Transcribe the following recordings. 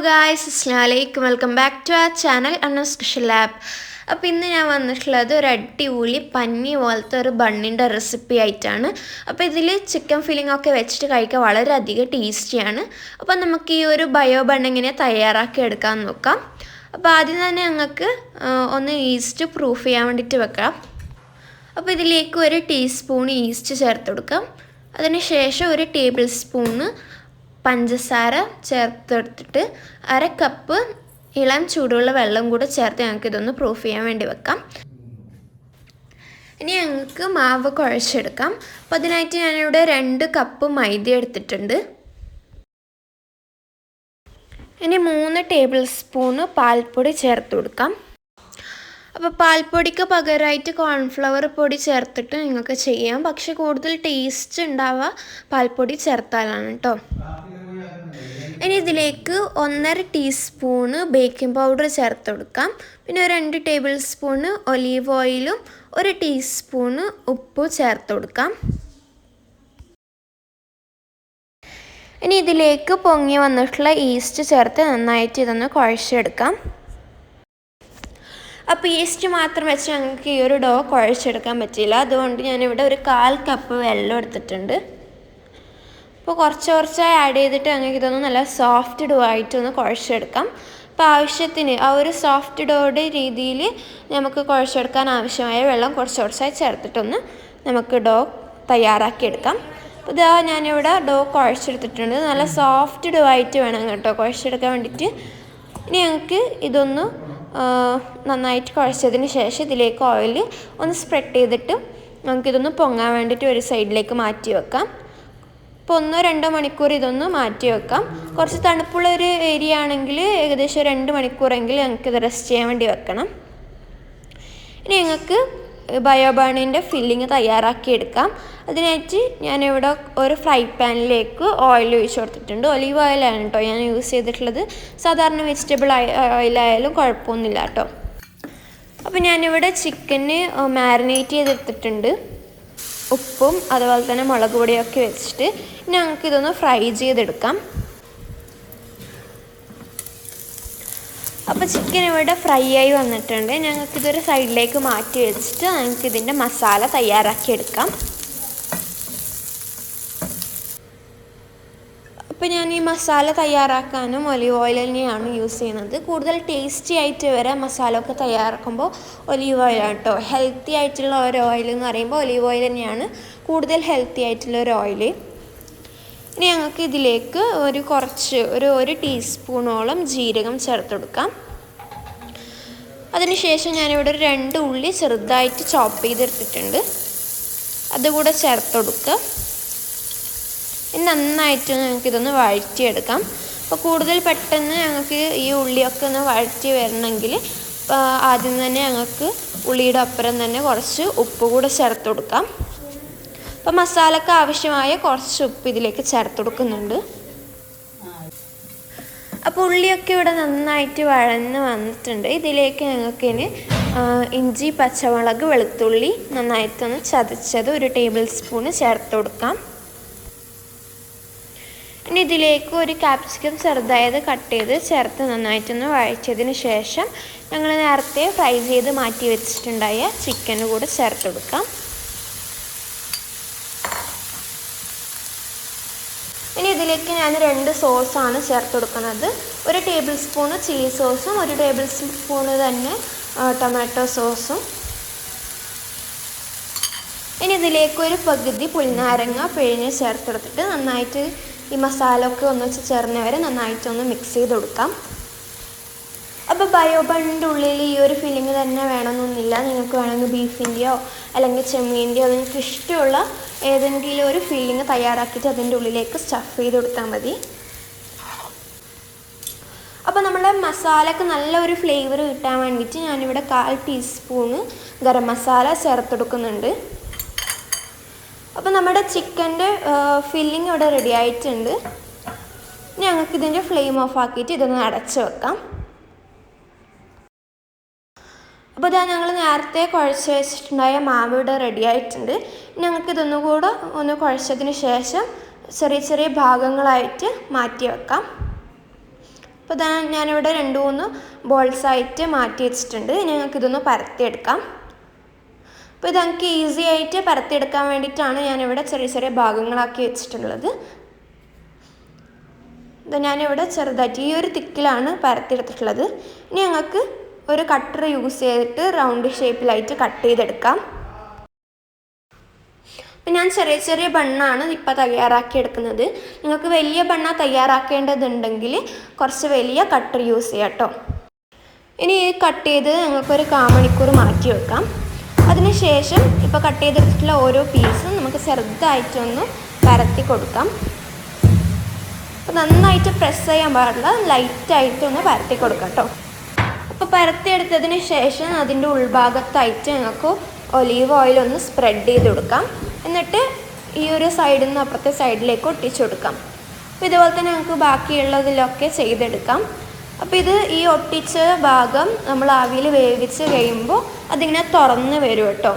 guys, assalamualaikum. Welcome back to our channel Annuskitchenlab. അപ്പോൾ ഇന്ന് ഞാൻ വന്നിട്ടുള്ളത് ഒരു അടിപൊളി പന്നി പോലത്തെ ഒരു ബണ്ണിൻ്റെ റെസിപ്പി ആയിട്ടാണ്. അപ്പോൾ ഇതിൽ ചിക്കൻ ഫില്ലിംഗ് ഒക്കെ വെച്ചിട്ട് കഴിക്കാൻ വളരെയധികം ടേസ്റ്റിയാണ്. അപ്പോൾ നമുക്ക് ഈ ഒരു ബയോ ബൺ എങ്ങനെ തയ്യാറാക്കി എടുക്കാൻ നോക്കാം. അപ്പോൾ ആദ്യം തന്നെ ഞങ്ങൾക്ക് ഒന്ന് ഈസ്റ്റ് പ്രൂഫ് ചെയ്യാൻ വേണ്ടിയിട്ട് വെക്കാം. അപ്പോൾ ഇതിലേക്ക് ഒരു ടീസ്പൂൺ ഈസ്റ്റ് ചേർത്ത് കൊടുക്കാം. അതിനുശേഷം ഒരു ടേബിൾ സ്പൂണ് പഞ്ചസാര ചേർത്തെടുത്തിട്ട് അര കപ്പ് ഇളം ചൂടുള്ള വെള്ളം കൂടെ ചേർത്ത് ഞങ്ങൾക്ക് ഇതൊന്ന് പ്രൂഫ് ചെയ്യാൻ വേണ്ടി വെക്കാം. ഇനി ഞങ്ങൾക്ക് മാവ് കുഴച്ചെടുക്കാം. അപ്പോൾ അതിനായിട്ട് ഞാനിവിടെ 2 കപ്പ് മൈദ എടുത്തിട്ടുണ്ട്. ഇനി 3 ടേബിൾ സ്പൂണ് പാൽപ്പൊടി ചേർത്ത് കൊടുക്കാം. അപ്പോൾ പാൽപ്പൊടിക്ക് പകരമായിട്ട് കോൺഫ്ലവർ പൊടി ചേർത്തിട്ട് നിങ്ങൾക്ക് ചെയ്യാം. പക്ഷെ കൂടുതൽ ടേസ്റ്റ് ഉണ്ടാവുക പാൽപ്പൊടി ചേർത്താലാണ് കേട്ടോ. ഇനി ഇതിലേക്ക് 1.5 ടീസ്പൂണ് ബേക്കിംഗ് പൗഡർ ചേർത്ത് കൊടുക്കാം. പിന്നെ 2 ടേബിൾ സ്പൂണ് ഒലീവ് ഓയിലും 1 ടീസ്പൂണ് ഉപ്പ് ചേർത്ത് കൊടുക്കാം. ഇനി ഇതിലേക്ക് പൊങ്ങി വന്നിട്ടുള്ള ഈസ്റ്റ് ചേർത്ത് നന്നായിട്ട് ഇതൊന്ന് കുഴച്ചെടുക്കാം. അപ്പോൾ ഈസ്റ്റ് മാത്രം വെച്ച് ഞങ്ങൾക്ക് ഈ ഒരു ഡോ കുഴച്ചെടുക്കാൻ പറ്റില്ല. അതുകൊണ്ട് ഞാനിവിടെ ഒരു 1/4 കപ്പ് വെള്ളം എടുത്തിട്ടുണ്ട്. അപ്പോൾ കുറച്ചായി ആഡ് ചെയ്തിട്ട് ഞങ്ങൾക്ക് ഇതൊന്ന് നല്ല സോഫ്റ്റ് ഡോ ആയിട്ടൊന്ന് കുഴച്ചെടുക്കാം. അപ്പോൾ ആവശ്യത്തിന് ആ ഒരു സോഫ്റ്റ് ഡോയുടെ രീതിയിൽ നമുക്ക് കുഴച്ചെടുക്കാൻ ആവശ്യമായ വെള്ളം കുറച്ചായി ചേർത്തിട്ടൊന്ന് നമുക്ക് ഡോ തയ്യാറാക്കിയെടുക്കാം. അപ്പോൾ ഇതാ ഞാനിവിടെ ഡോ കുഴച്ചെടുത്തിട്ടുണ്ട്. നല്ല സോഫ്റ്റ് ഡോ ആയിട്ട് വേണം കേട്ടോ കുഴച്ചെടുക്കാൻ വേണ്ടിയിട്ട്. ഇനി ഞങ്ങൾക്ക് ഇതൊന്ന് നന്നായിട്ട് കുഴച്ചതിന് ശേഷം ഇതിലേക്ക് ഓയിൽ ഒന്ന് സ്പ്രെഡ് ചെയ്തിട്ട് നമുക്കിതൊന്ന് പൊങ്ങാൻ വേണ്ടിയിട്ട് ഒരു സൈഡിലേക്ക് മാറ്റി വെക്കാം. ഇപ്പോൾ 1-2 മണിക്കൂർ ഇതൊന്ന് മാറ്റി വെക്കാം. കുറച്ച് തണുപ്പുള്ള ഒരു ഏരിയ ആണെങ്കിൽ ഏകദേശം 2 മണിക്കൂറെങ്കിലും ഞങ്ങൾക്കിത് റെസ്റ്റ് ചെയ്യാൻ വേണ്ടി വെക്കണം. ഇനി ഞങ്ങൾക്ക് ബയോബണിൻ്റെ ഫില്ലിങ് തയ്യാറാക്കിയെടുക്കാം. അതിനായിട്ട് ഞാനിവിടെ ഒരു ഫ്രൈ പാനിലേക്ക് ഓയിൽ ഒഴിച്ച് കൊടുത്തിട്ടുണ്ട്. ഒലീവ് ഓയിലാണ് കേട്ടോ ഞാൻ യൂസ് ചെയ്തിട്ടുള്ളത്. സാധാരണ വെജിറ്റബിൾ ഓയിലായാലും കുഴപ്പമൊന്നുമില്ല കേട്ടോ. അപ്പോൾ ഞാനിവിടെ ചിക്കന് മാരിനേറ്റ് ചെയ്തെടുത്തിട്ടുണ്ട്. ഉപ്പും അതുപോലെ തന്നെ മുളക് പൊടിയൊക്കെ വെച്ചിട്ട് ഞങ്ങൾക്കിതൊന്ന് ഫ്രൈ ചെയ്തെടുക്കാം. അപ്പോൾ ചിക്കൻ ഇവിടെ ഫ്രൈ ആയി വന്നിട്ടുണ്ട്. ഞങ്ങൾക്കിതൊരു സൈഡിലേക്ക് മാറ്റി വെച്ചിട്ട് ഞങ്ങൾക്കിതിൻ്റെ മസാല തയ്യാറാക്കിയെടുക്കാം. അപ്പോൾ ഞാൻ ഈ മസാല തയ്യാറാക്കാനും ഒലീവ് ഓയിൽ തന്നെയാണ് യൂസ് ചെയ്യുന്നത്. കൂടുതൽ ടേസ്റ്റി ആയിട്ട് വരെ മസാല ഒക്കെ തയ്യാറാക്കുമ്പോൾ ഒലീവ് ഓയിലാണ് കേട്ടോ. ഹെൽത്തി ആയിട്ടുള്ള ഒരു ഓയിൽ എന്ന് പറയുമ്പോൾ ഒലീവ് ഓയിൽ തന്നെയാണ് കൂടുതൽ ഹെൽത്തി ആയിട്ടുള്ള ഒരു ഓയിൽ. ഇനി ഞങ്ങൾക്ക് ഇതിലേക്ക് ഒരു ടീസ്പൂണോളം ജീരകം ചേർത്ത് കൊടുക്കാം. അതിനുശേഷം ഞാനിവിടെ 2 ഉള്ളി ചെറുതായിട്ട് ചോപ്പ് ചെയ്തെടുത്തിട്ടുണ്ട്. അതുകൂടെ ചേർത്ത് കൊടുക്കുക. ഇനി നന്നായിട്ട് ഞങ്ങൾക്കിതൊന്ന് വഴറ്റിയെടുക്കാം. അപ്പോൾ കൂടുതൽ പെട്ടെന്ന് ഞങ്ങൾക്ക് ഈ ഉള്ളിയൊക്കെ ഒന്ന് വഴറ്റി വരണമെങ്കിൽ ആദ്യം തന്നെ ഞങ്ങൾക്ക് ഉള്ളിയുടെ ഒപ്പരം തന്നെ കുറച്ച് ഉപ്പ് കൂടെ ചേർത്ത് കൊടുക്കാം. അപ്പോൾ മസാലയ്ക്ക് ആവശ്യമായ കുറച്ച് ഉപ്പ് ഇതിലേക്ക് ചേർത്ത് കൊടുക്കുന്നുണ്ട്. അപ്പോൾ ഉള്ളിയൊക്കെ ഇവിടെ നന്നായിട്ട് വഴന്ന് വന്നിട്ടുണ്ട്. ഇതിലേക്ക് ഞങ്ങൾക്കിനി ഇഞ്ചി, പച്ചമുളക്, വെളുത്തുള്ളി നന്നായിട്ടൊന്ന് ചതച്ചത് 1 ടേബിൾ സ്പൂണ് ചേർത്ത് കൊടുക്കാം. ഇനി ഇതിലേക്ക് ഒരു കാപ്സിക്കം ചെറുതായത് കട്ട് ചെയ്ത് ചേർത്ത് നന്നായിട്ടൊന്ന് വഴച്ചതിന് ശേഷം ഞങ്ങൾ നേരത്തെ ഫ്രൈ ചെയ്ത് മാറ്റി വെച്ചിട്ടുണ്ടായ ചിക്കന് കൂടെ ചേർത്ത് കൊടുക്കാം. ഇനി ഇതിലേക്ക് ഞാൻ 2 സോസാണ് ചേർത്ത് കൊടുക്കുന്നത്. 1 ടേബിൾ സ്പൂണ് ചില്ലി സോസും 1 ടേബിൾ സ്പൂണ് തന്നെ ടൊമാറ്റോ സോസും. ഇനി ഇതിലേക്ക് ഒരു പകുതി പുളിനാരങ്ങ പിഴിഞ്ഞ് ചേർത്തെടുത്തിട്ട് നന്നായിട്ട് ഈ മസാല ഒക്കെ ഒന്നിച്ച് ചേർന്നവരെ നന്നായിട്ടൊന്ന് മിക്സ് ചെയ്ത് കൊടുക്കാം. അപ്പോൾ ബയോബണിൻ്റെ ഉള്ളിൽ ഈ ഒരു ഫില്ലിങ് തന്നെ വേണമെന്നൊന്നുമില്ല. നിങ്ങൾക്ക് വേണമെങ്കിൽ ബീഫിൻ്റെയോ അല്ലെങ്കിൽ ചെമ്മീൻ്റെയോ നിങ്ങൾക്ക് ഇഷ്ടമുള്ള ഏതെങ്കിലും ഒരു ഫില്ലിങ് തയ്യാറാക്കിയിട്ട് അതിൻ്റെ ഉള്ളിലേക്ക് സ്റ്റഫ് ചെയ്ത് കൊടുത്താൽ മതി. അപ്പോൾ നമ്മുടെ മസാലയ്ക്ക് നല്ലൊരു ഫ്ലേവർ കിട്ടാൻ വേണ്ടിയിട്ട് ഞാനിവിടെ 1/4 ടീസ്പൂണ് ഗരം മസാല ചേർത്ത് കൊടുക്കുന്നുണ്ട്. അപ്പോൾ നമ്മുടെ ചിക്കൻ്റെ ഫില്ലിങ് ഇവിടെ റെഡി ആയിട്ടുണ്ട്. ഞങ്ങൾക്കിതിൻ്റെ ഫ്ലെയിം ഓഫ് ആക്കിയിട്ട് ഇതൊന്ന് അടച്ച് വെക്കാം. അപ്പോൾ ഇതാ ഞങ്ങൾ നേരത്തെ കുഴച്ച് വെച്ചിട്ടുണ്ടായ മാവ് ഇവിടെ റെഡി ആയിട്ടുണ്ട്. ഞങ്ങൾക്കിതൊന്നുകൂടെ ഒന്ന് കുഴച്ചതിന് ശേഷം ചെറിയ ഭാഗങ്ങളായിട്ട് മാറ്റി വെക്കാം. അപ്പോൾ ഞാനിവിടെ 2-3 ബോൾസായിട്ട് മാറ്റി വെച്ചിട്ടുണ്ട്. ഇനി ഞങ്ങൾക്കിതൊന്ന് പരത്തിയെടുക്കാം. അപ്പോൾ ഇത് നമുക്ക് ഈസി ആയിട്ട് പരത്തിയെടുക്കാൻ വേണ്ടിയിട്ടാണ് ഞാനിവിടെ ചെറിയ ചെറിയ ഭാഗങ്ങളാക്കി വെച്ചിട്ടുള്ളത്. ഇത് ഞാനിവിടെ ചെറുതായിട്ട് ഈ ഒരു തിക്കിലാണ് പരത്തിയെടുത്തിട്ടുള്ളത്. ഇനി ഞങ്ങൾക്ക് ഒരു കട്ടർ യൂസ് ചെയ്തിട്ട് റൗണ്ട് ഷേപ്പിലായിട്ട് കട്ട് ചെയ്തെടുക്കാം. അപ്പോൾ ഞാൻ ചെറിയ ചെറിയ ബണ്ണാണ് ഇപ്പോൾ തയ്യാറാക്കിയെടുക്കുന്നത്. നിങ്ങൾക്ക് വലിയ ബണ്ണ തയ്യാറാക്കേണ്ടതുണ്ടെങ്കിൽ കുറച്ച് വലിയ കട്ടർ യൂസ് ചെയ്യാം കേട്ടോ. ഇനി ഈ കട്ട് ചെയ്ത് ഞങ്ങൾക്കൊരു 1/4 മണിക്കൂർ മാറ്റി വെക്കാം. അതിനുശേഷം ഇപ്പോൾ കട്ട് ചെയ്തെടുത്തിട്ടുള്ള ഓരോ പീസും നമുക്ക് ചെറുതായിട്ടൊന്ന് പരത്തി കൊടുക്കാം. അപ്പോൾ നന്നായിട്ട് പ്രസ് ചെയ്യാൻ പാടില്ല, ലൈറ്റായിട്ടൊന്ന് പരത്തി കൊടുക്കാം കേട്ടോ. അപ്പോൾ പരത്തിയെടുത്തതിന് ശേഷം അതിൻ്റെ ഉൾഭാഗത്തായിട്ട് ഞങ്ങൾക്ക് ഒലീവ് ഓയിൽ ഒന്ന് സ്പ്രെഡ് ചെയ്ത് കൊടുക്കാം. എന്നിട്ട് ഈ ഒരു സൈഡിൽ നിന്ന് അപ്പുറത്തെ സൈഡിലേക്ക് ഒട്ടിച്ചു കൊടുക്കാം. അപ്പോൾ ഇതുപോലെ തന്നെ ഞങ്ങൾക്ക് ബാക്കിയുള്ളതിലൊക്കെ ചെയ്തെടുക്കാം. അപ്പോൾ ഇത് ഈ ഒട്ടിച്ച ഭാഗം നമ്മൾ ആവിയിൽ വേവിച്ച് കഴിയുമ്പോൾ അതിങ്ങനെ തുറന്ന് വരും കേട്ടോ.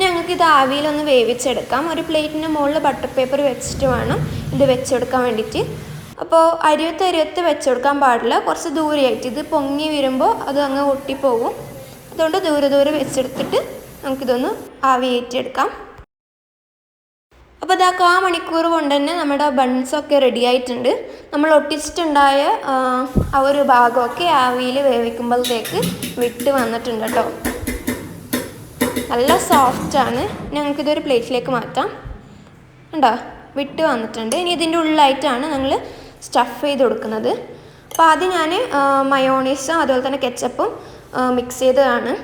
ഞങ്ങൾക്കിത് ആവിയിലൊന്ന് വേവിച്ചെടുക്കാം. ഒരു പ്ലേറ്റിൻ്റെ മുകളിൽ ബട്ടർ പേപ്പർ വെച്ചിട്ട് വേണം ഇത് വെച്ചെടുക്കാൻ വേണ്ടിയിട്ട്. അപ്പോൾ അരിയത്ത് വെച്ചെടുക്കാൻ പാടില്ല, കുറച്ച് ദൂരെയായിട്ട്. ഇത് പൊങ്ങി വരുമ്പോൾ അത് അങ്ങ് ഒട്ടിപ്പോകും. അതുകൊണ്ട് ദൂരെ വെച്ചെടുത്തിട്ട് നമുക്കിതൊന്ന് ആവിയേറ്റെടുക്കാം. അപ്പോൾ ഇതാ 1/4 മണിക്കൂർ കൊണ്ട് തന്നെ നമ്മുടെ ബൺസൊക്കെ റെഡി ആയിട്ടുണ്ട്. നമ്മൾ ഒട്ടിച്ചിട്ടുണ്ടായ ആ ഒരു ഭാഗമൊക്കെ ആവിയിൽ വേവിക്കുമ്പോഴത്തേക്ക് വിട്ട് വന്നിട്ടുണ്ട് കേട്ടോ. നല്ല സോഫ്റ്റാണ്. ഞങ്ങൾക്കിതൊരു പ്ലേറ്റിലേക്ക് മാറ്റാം. ഉണ്ടോ, വിട്ട് വന്നിട്ടുണ്ട്. ഇനി ഇതിൻ്റെ ഉള്ളിലായിട്ടാണ് ഞങ്ങൾ സ്റ്റഫ് ചെയ്ത് കൊടുക്കുന്നത്. അപ്പോൾ ആദ്യം ഞാൻ മയോണീസും അതുപോലെ തന്നെ കെച്ചപ്പും മിക്സ് ചെയ്തതാണ്.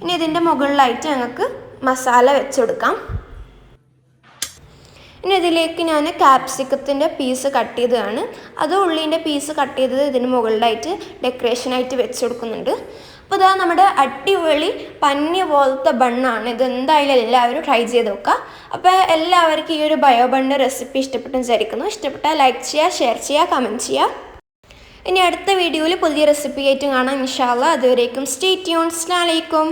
ഇനി ഇതിൻ്റെ മുകളിലായിട്ട് ഞങ്ങൾക്ക് മസാല വെച്ചെടുക്കാം. ഇനി ഇതിലേക്ക് ഞാൻ കാപ്സിക്കത്തിൻ്റെ പീസ് കട്ട് ചെയ്തതാണ്. അത് ഉള്ളിൻ്റെ പീസ് കട്ട് ചെയ്തത് ഇതിന് മുകളിലായിട്ട് ഡെക്കറേഷനായിട്ട് വെച്ച് കൊടുക്കുന്നുണ്ട്. അപ്പോൾ ഇതാ നമ്മുടെ അടിപൊളി പന്നി പോലത്തെ ബണ്ണാണ്. ഇത് എന്തായാലും എല്ലാവരും ട്രൈ ചെയ്ത് നോക്കുക. അപ്പോൾ എല്ലാവർക്കും ഈ ഒരു ബയോ ബണ്ണിൻ്റെ റെസിപ്പി ഇഷ്ടപ്പെട്ടെന്ന് വിചാരിക്കുന്നു. ഇഷ്ടപ്പെട്ടാൽ ലൈക്ക് ചെയ്യുക, ഷെയർ ചെയ്യുക, കമൻറ്റ് ചെയ്യുക. ഇനി അടുത്ത വീഡിയോയിൽ പുതിയ റെസിപ്പി ആയിട്ട് കാണാം ഇൻഷാ അല്ലാഹ്. അതുവരേക്കും സ്റ്റേ ട്യൂൺഡ്. അസ്സലാമു അലൈക്കും.